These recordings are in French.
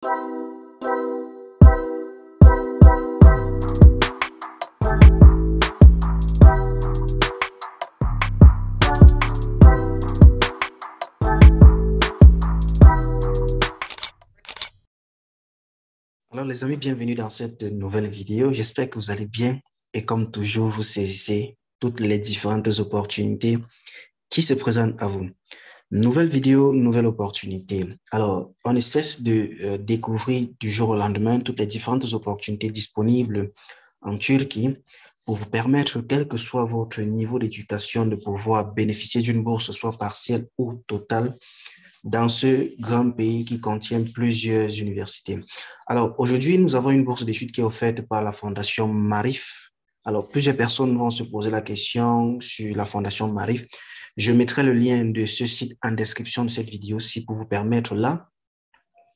Alors les amis, bienvenue dans cette nouvelle vidéo. J'espère que vous allez bien et comme toujours, vous saisissez toutes les différentes opportunités qui se présentent à vous. Nouvelle vidéo, nouvelle opportunité. Alors, on ne cesse de découvrir du jour au lendemain toutes les différentes opportunités disponibles en Turquie pour vous permettre, quel que soit votre niveau d'éducation, de pouvoir bénéficier d'une bourse, soit partielle ou totale, dans ce grand pays qui contient plusieurs universités. Alors, aujourd'hui, nous avons une bourse d'études qui est offerte par la Fondation Marif. Alors, plusieurs personnes vont se poser la question sur la Fondation Marif. Je mettrai le lien de ce site en description de cette vidéo-ci pour vous permettre là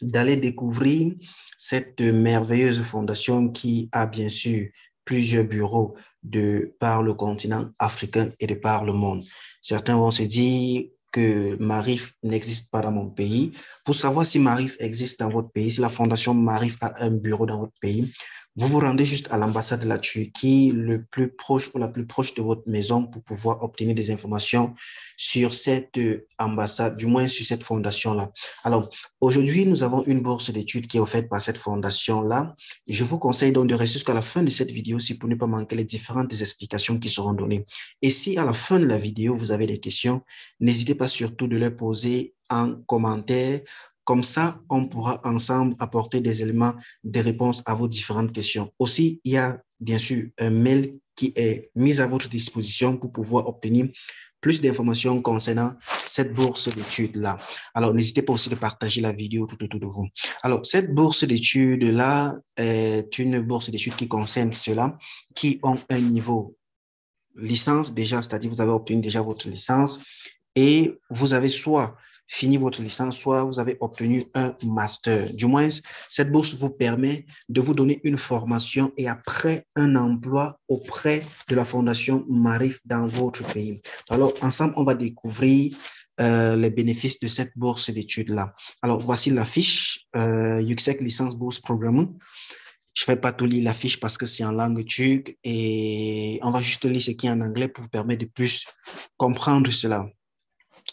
d'aller découvrir cette merveilleuse fondation qui a bien sûr plusieurs bureaux de par le continent africain et de par le monde. Certains vont se dire que Marif n'existe pas dans mon pays. Pour savoir si Marif existe dans votre pays, si la fondation Marif a un bureau dans votre pays, vous vous rendez juste à l'ambassade de la Turquie, le plus proche ou la plus proche de votre maison pour pouvoir obtenir des informations sur cette ambassade, du moins sur cette fondation-là. Alors, aujourd'hui, nous avons une bourse d'études qui est offerte par cette fondation-là. Je vous conseille donc de rester jusqu'à la fin de cette vidéo-ci pour ne pas manquer les différentes explications qui seront données. Et si à la fin de la vidéo, vous avez des questions, n'hésitez pas surtout de les poser en commentaire. Comme ça, on pourra ensemble apporter des éléments de réponse à vos différentes questions. Aussi, il y a bien sûr un mail qui est mis à votre disposition pour pouvoir obtenir plus d'informations concernant cette bourse d'études-là. Alors, n'hésitez pas aussi de partager la vidéo tout autour de vous. Alors, cette bourse d'études-là est une bourse d'études qui concerne ceux-là qui ont un niveau licence déjà, c'est-à-dire vous avez obtenu déjà votre licence et vous avez soit fini votre licence, soit vous avez obtenu un master. Du moins, cette bourse vous permet de vous donner une formation et après un emploi auprès de la Fondation Marif dans votre pays. Alors, ensemble, on va découvrir les bénéfices de cette bourse d'études-là. Alors, voici la fiche Yüksek Licence Bourse Programme. Je ne vais pas tout lire la fiche parce que c'est en langue turque et on va juste lire ce qui est en anglais pour vous permettre de plus comprendre cela.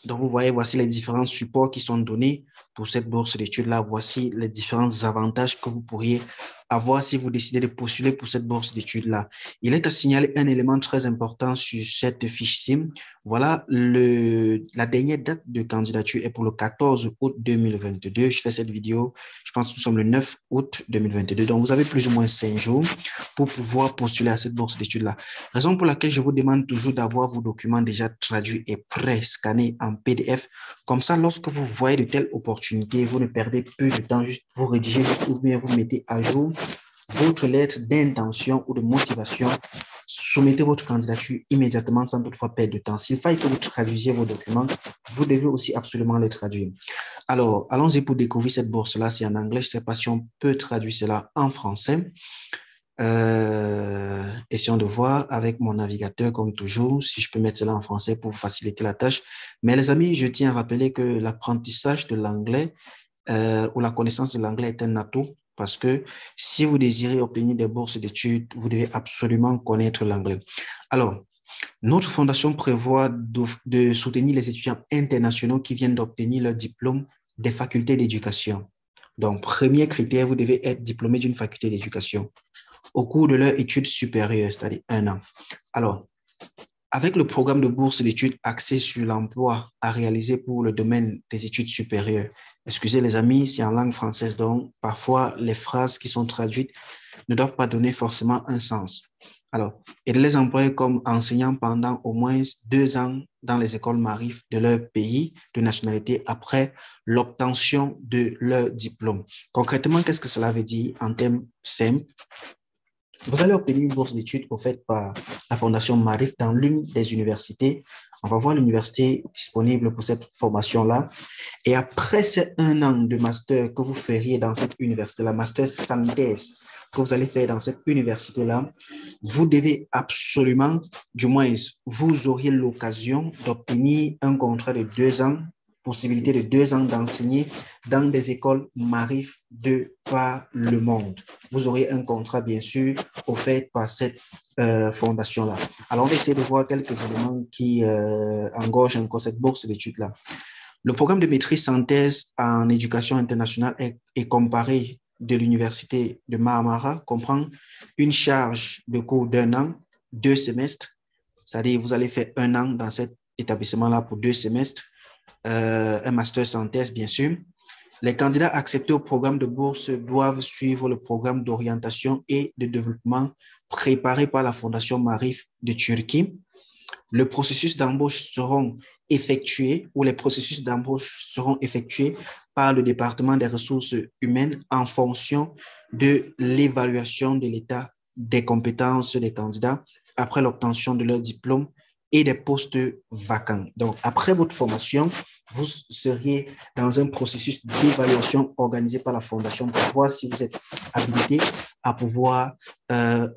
Donc, vous voyez, voici les différents supports qui sont donnés pour cette bourse d'études-là. Voici les différents avantages que vous pourriez avoir si vous décidez de postuler pour cette bourse d'études-là. Il est à signaler un élément très important sur cette fiche-ci. Voilà, la dernière date de candidature est pour le 14 août 2022. Je fais cette vidéo, je pense que nous sommes le 9 août 2022. Donc, vous avez plus ou moins 5 jours pour pouvoir postuler à cette bourse d'études-là. Raison pour laquelle je vous demande toujours d'avoir vos documents déjà traduits et prêts, scannés en PDF. Comme ça, lorsque vous voyez de telles opportunités, vous ne perdez plus de temps, juste vous rédigez ou bien vous mettez à jour votre lettre d'intention ou de motivation. Soumettez votre candidature immédiatement sans toutefois perdre de temps. S'il faut que vous traduisiez vos documents, vous devez aussi absolument les traduire. Alors, allons-y pour découvrir cette bourse-là. C'est en anglais. Je ne sais pas si on peut traduire cela en français. Essayons de voir avec mon navigateur comme toujours, si je peux mettre cela en français pour faciliter la tâche. Mais les amis, je tiens à rappeler que l'apprentissage de l'anglais ou la connaissance de l'anglais est un atout parce que si vous désirez obtenir des bourses d'études, vous devez absolument connaître l'anglais. Alors, notre fondation prévoit de soutenir les étudiants internationaux qui viennent d'obtenir leur diplôme des facultés d'éducation. Donc, premier critère, vous devez être diplômé d'une faculté d'éducation au cours de leur études supérieures, c'est-à-dire 1 an. Alors, avec le programme de bourse d'études axé sur l'emploi à réaliser pour le domaine des études supérieures, excusez les amis, c'est en langue française, donc parfois les phrases qui sont traduites ne doivent pas donner forcément un sens. Alors, et de les employer comme enseignants pendant au moins 2 ans dans les écoles Marif de leur pays de nationalité après l'obtention de leur diplôme. Concrètement, qu'est-ce que cela veut dire en termes simples? Vous allez obtenir une bourse d'études offerte par la Fondation Marif dans l'une des universités. On va voir l'université disponible pour cette formation-là. Et après ces 1 an de master que vous feriez dans cette université, la master sanitaire que vous allez faire dans cette université-là, vous devez absolument, du moins, vous auriez l'occasion d'obtenir un contrat de 2 ans possibilité de 2 ans d'enseigner dans des écoles Marif de par le monde. Vous aurez un contrat, bien sûr, offert par cette fondation-là. Alors, on va essayer de voir quelques éléments qui engorgent encore cette bourse d'études-là. Le programme de maîtrise synthèse en éducation internationale est comparé de l'université de Marmara, comprend une charge de cours d'1 an, 2 semestres, c'est-à-dire vous allez faire 1 an dans cet établissement-là pour 2 semestres, un master synthèse, bien sûr. Les candidats acceptés au programme de bourse doivent suivre le programme d'orientation et de développement préparé par la Fondation Marif de Turquie. Le processus d'embauche seront effectués ou les processus d'embauche seront effectués par le département des ressources humaines en fonction de l'évaluation de l'état des compétences des candidats après l'obtention de leur diplôme et des postes vacants. Donc, après votre formation, vous seriez dans un processus d'évaluation organisé par la Fondation pour voir si vous êtes habilité à pouvoir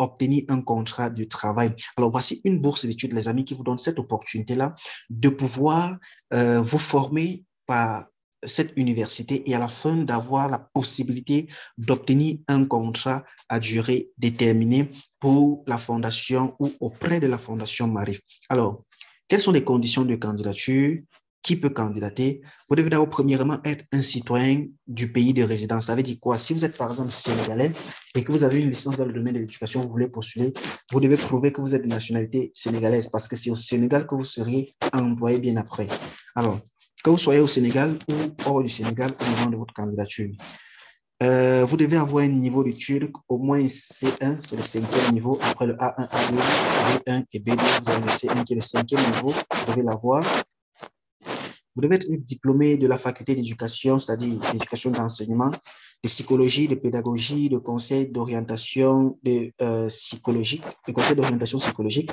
obtenir un contrat de travail. Alors, voici une bourse d'études, les amis, qui vous donne cette opportunité-là de pouvoir vous former par cette université et à la fin d'avoir la possibilité d'obtenir un contrat à durée déterminée pour la fondation ou auprès de la fondation Marif. Alors, quelles sont les conditions de candidature? Qui peut candidater? Vous devez d'abord premièrement être un citoyen du pays de résidence. Ça veut dire quoi? Si vous êtes par exemple sénégalais et que vous avez une licence dans le domaine de l'éducation, vous voulez postuler, vous devez prouver que vous êtes de nationalité sénégalaise parce que c'est au Sénégal que vous seriez employé bien après. Alors, que vous soyez au Sénégal ou hors du Sénégal au moment de votre candidature. Vous devez avoir un niveau de turc au moins C1, c'est le 5e niveau. Après le A1, A2, B1 et B2, vous avez le C1 qui est le 5e niveau. Vous devez l'avoir. Vous devez être diplômé de la faculté d'éducation, c'est-à-dire d'éducation d'enseignement, de psychologie, de pédagogie, de conseil d'orientation psychologique, de conseil d'orientation psychologique.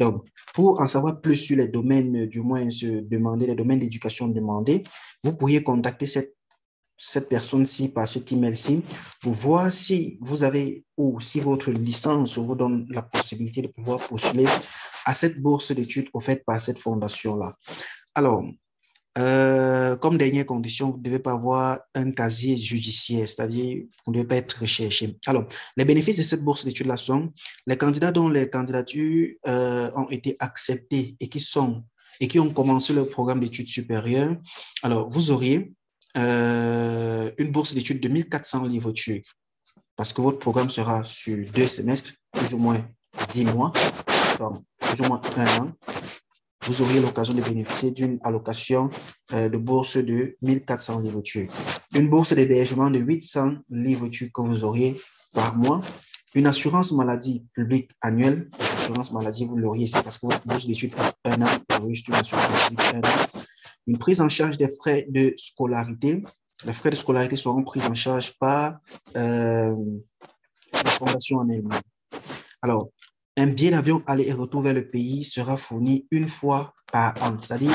Donc, pour en savoir plus sur les domaines, du moins les domaines d'éducation demandés, vous pourriez contacter cette personne-ci par ce email-ci pour voir si vous avez ou si votre licence vous donne la possibilité de pouvoir postuler à cette bourse d'études offerte par cette fondation-là. Alors, comme dernière condition, vous ne devez pas avoir un casier judiciaire, c'est-à-dire vous ne devez pas être recherché. Alors, les bénéfices de cette bourse d'études-là sont les candidats dont les candidatures ont été acceptées et qui ont commencé leur programme d'études supérieures. Alors, vous auriez une bourse d'études de 1400 livres turcs parce que votre programme sera sur 2 semestres, plus ou moins 10 mois, donc plus ou moins 1 an. Vous auriez l'occasion de bénéficier d'une allocation de bourse de 1400 livres turcs. Une bourse d'hébergement de 800 livres turcs que vous auriez par mois. Une assurance maladie publique annuelle. L'assurance maladie, vous l'auriez ici parce que votre bourse d'études a 1 an. Vous auriez juste une assurance maladie de 1 an. Une prise en charge des frais de scolarité. Les frais de scolarité seront pris en charge par la fondation en elle-même. Alors, un billet d'avion aller et retour vers le pays sera fourni 1 fois par an. C'est-à-dire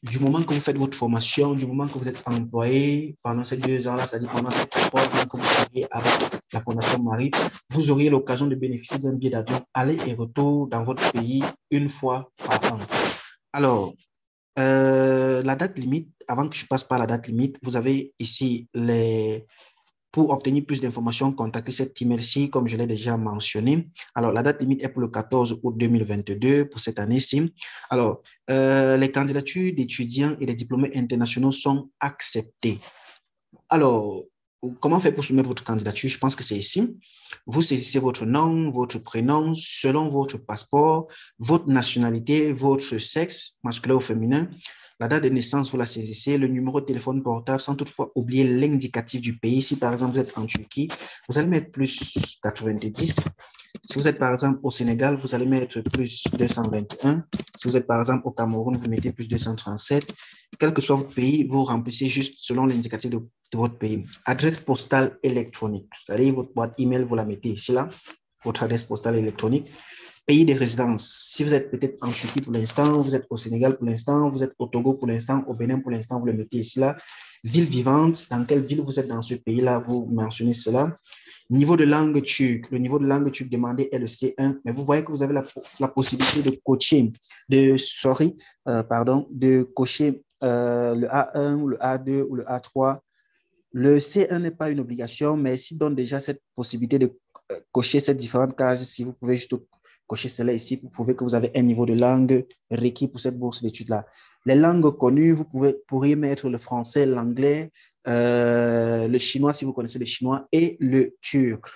du moment que vous faites votre formation, du moment que vous êtes employé, pendant ces 2 ans-là, c'est-à-dire pendant ces 3 ans que vous travaillez avec la Fondation Marif, vous auriez l'occasion de bénéficier d'un billet d'avion aller et retour dans votre pays 1 fois par an. Alors, la date limite, avant que je passe par la date limite, vous avez ici pour obtenir plus d'informations, contactez cet email-ci, comme je l'ai déjà mentionné. Alors, la date limite est pour le 14 août 2022, pour cette année-ci. Alors, les candidatures d'étudiants et des diplômés internationaux sont acceptées. Alors, comment faire pour soumettre votre candidature? Je pense que c'est ici. Vous saisissez votre nom, votre prénom, selon votre passeport, votre nationalité, votre sexe, masculin ou féminin. La date de naissance, vous la saisissez, le numéro de téléphone portable, sans toutefois oublier l'indicatif du pays. Si par exemple vous êtes en Turquie, vous allez mettre plus 90. Si vous êtes par exemple au Sénégal, vous allez mettre plus 221. Si vous êtes par exemple au Cameroun, vous mettez plus 237. Quel que soit votre pays, vous remplissez juste selon l'indicatif de votre pays. Adresse postale électronique, c'est-à-dire votre boîte email, vous la mettez ici, là, votre adresse postale électronique. Pays de résidence, si vous êtes peut-être en Turquie pour l'instant, vous êtes au Sénégal pour l'instant, vous êtes au Togo pour l'instant, au Bénin pour l'instant, vous le mettez ici, là. Ville vivante, dans quelle ville vous êtes dans ce pays-là, vous mentionnez cela. Niveau de langue turque, le niveau de langue turque demandé est le C1, mais vous voyez que vous avez la possibilité de coacher, de cocher le A1 ou le A2 ou le A3. Le C1 n'est pas une obligation, mais s'il donne déjà cette possibilité de cocher ces différentes cases, si vous pouvez juste cocher cela ici pour prouver que vous avez un niveau de langue requis pour cette bourse d'études-là. Les langues connues, vous pourriez mettre le français, l'anglais, le chinois si vous connaissez le chinois et le turc.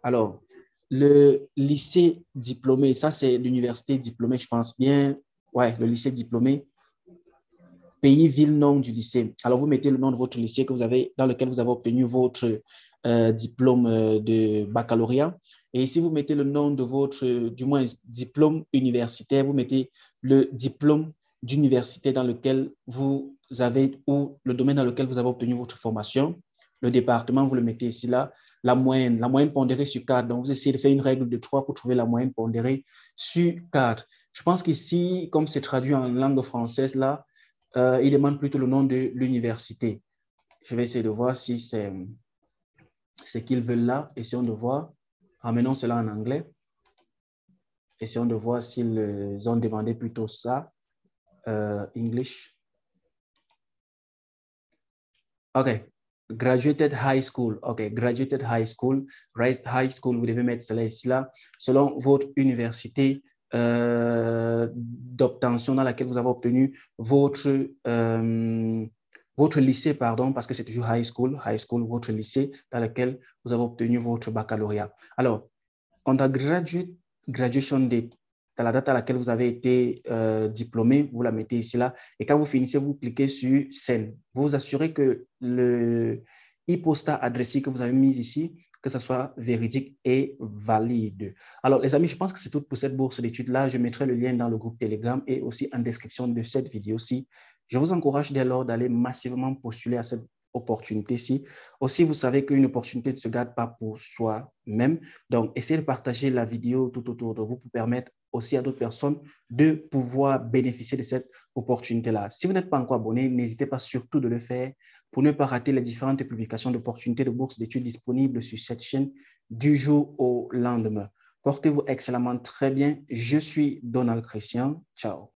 Alors, le lycée diplômé, ça c'est l'université diplômée, je pense bien. Ouais, le lycée diplômé. Pays, ville, nom du lycée. Alors, vous mettez le nom de votre lycée que vous avez, dans lequel vous avez obtenu votre diplôme de baccalauréat. Et si vous mettez le nom de votre, du moins, diplôme universitaire, vous mettez le diplôme d'université dans lequel vous avez, ou le domaine dans lequel vous avez obtenu votre formation. Le département, vous le mettez ici, là. La moyenne pondérée sur 4. Donc, vous essayez de faire une règle de 3 pour trouver la moyenne pondérée sur 4. Je pense qu'ici, comme c'est traduit en langue française, là, il demande plutôt le nom de l'université. Je vais essayer de voir si c'est ce qu'ils veulent là. Essayons de voir. Ramenons cela en anglais. Essayons de voir s'ils ont demandé plutôt ça. English. OK. Graduated high school. OK. Graduated high school. Right. High school, vous devez mettre cela ici là. Selon votre université d'obtention dans laquelle vous avez obtenu votre lycée, pardon, parce que c'est toujours high school, votre lycée dans lequel vous avez obtenu votre baccalauréat. Alors, on a graduation date, dans la date à laquelle vous avez été diplômé, vous la mettez ici, là. Et quand vous finissez, vous cliquez sur Send. Vous vous assurez que le e-posta adressé que vous avez mis ici, que ce soit véridique et valide. Alors, les amis, je pense que c'est tout pour cette bourse d'études-là. Je mettrai le lien dans le groupe Telegram et aussi en description de cette vidéo-ci. Je vous encourage dès lors d'aller massivement postuler à cette opportunité-ci. Aussi, vous savez qu'une opportunité ne se garde pas pour soi-même. Donc, essayez de partager la vidéo tout autour de vous pour permettre aussi à d'autres personnes de pouvoir bénéficier de cette opportunité-là. Si vous n'êtes pas encore abonné, n'hésitez pas surtout de le faire pour ne pas rater les différentes publications d'opportunités de bourse d'études disponibles sur cette chaîne du jour au lendemain. Portez-vous excellemment très bien. Je suis Donald Christian. Ciao.